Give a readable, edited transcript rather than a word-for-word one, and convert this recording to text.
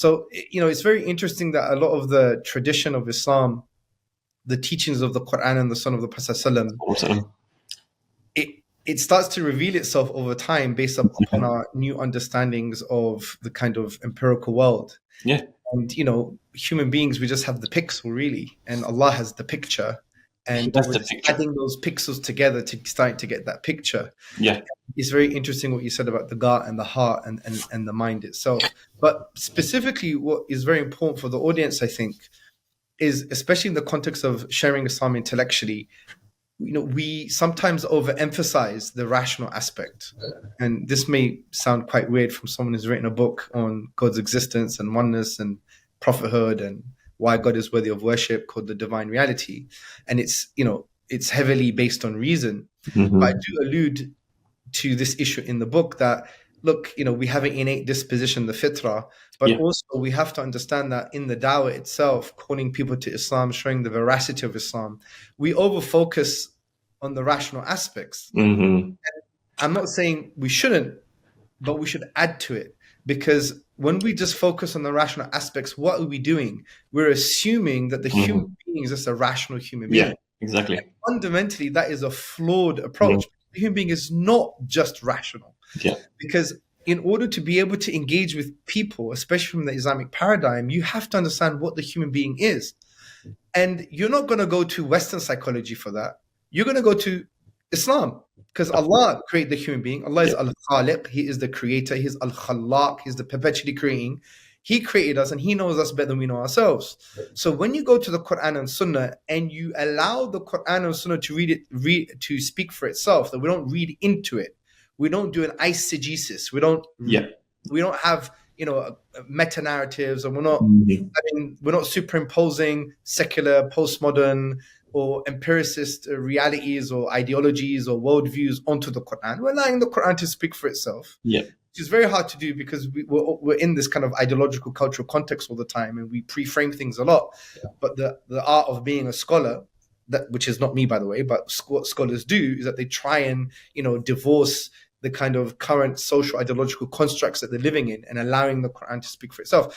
So, it's very interesting that a lot of the tradition of Islam, the teachings of the Qur'an and the Sunnah of the Prophet ﷺ, it starts to reveal itself over time based upon our new understandings of the kind of empirical world. Yeah. And, human beings, we just have the pixel, really. And Allah has the picture. And we're just adding those pixels together to start to get that picture. Yeah. It's very interesting what you said about the gut and the heart and the mind itself. But specifically, what is very important for the audience, I think, is especially in the context of sharing Islam intellectually, we sometimes overemphasize the rational aspect. And this may sound quite weird from someone who's written a book on God's existence and oneness and prophethood and why God is worthy of worship, called The Divine Reality. And it's heavily based on reason. Mm-hmm. But I do allude to this issue in the book that, look, we have an innate disposition, the fitrah, but also we have to understand that in the dawah itself, calling people to Islam, showing the veracity of Islam, we over-focus on the rational aspects. Mm-hmm. And I'm not saying we shouldn't, but we should add to it, because when we just focus on the rational aspects, what are we doing? We're assuming that the human being is just a rational human being. Yeah, exactly. And fundamentally, that is a flawed approach. The human being is not just rational. Yeah. Because in order to be able to engage with people, especially from the Islamic paradigm, you have to understand what the human being is. And you're not going to go to Western psychology for that. You're going to go to Islam, because Allah created the human being. Allah is Al-Khaliq. He is the creator. He's Al-Khallaq. He's the perpetually creating. He created us and he knows us better than we know ourselves. So when you go to the Qur'an and Sunnah and you allow the Qur'an and Sunnah to speak for itself, that we don't read into it, we don't do an eisegesis. We don't have, meta narratives, and we're not superimposing secular, postmodern, or empiricist realities or ideologies or worldviews onto the Qur'an. We're allowing the Qur'an to speak for itself. Yeah. Which is very hard to do because we're in this kind of ideological cultural context all the time, and we pre-frame things a lot. Yeah. But the art of being a scholar, which is not me, by the way, but what scholars do is that they try and, divorce the kind of current social ideological constructs that they're living in and allowing the Qur'an to speak for itself.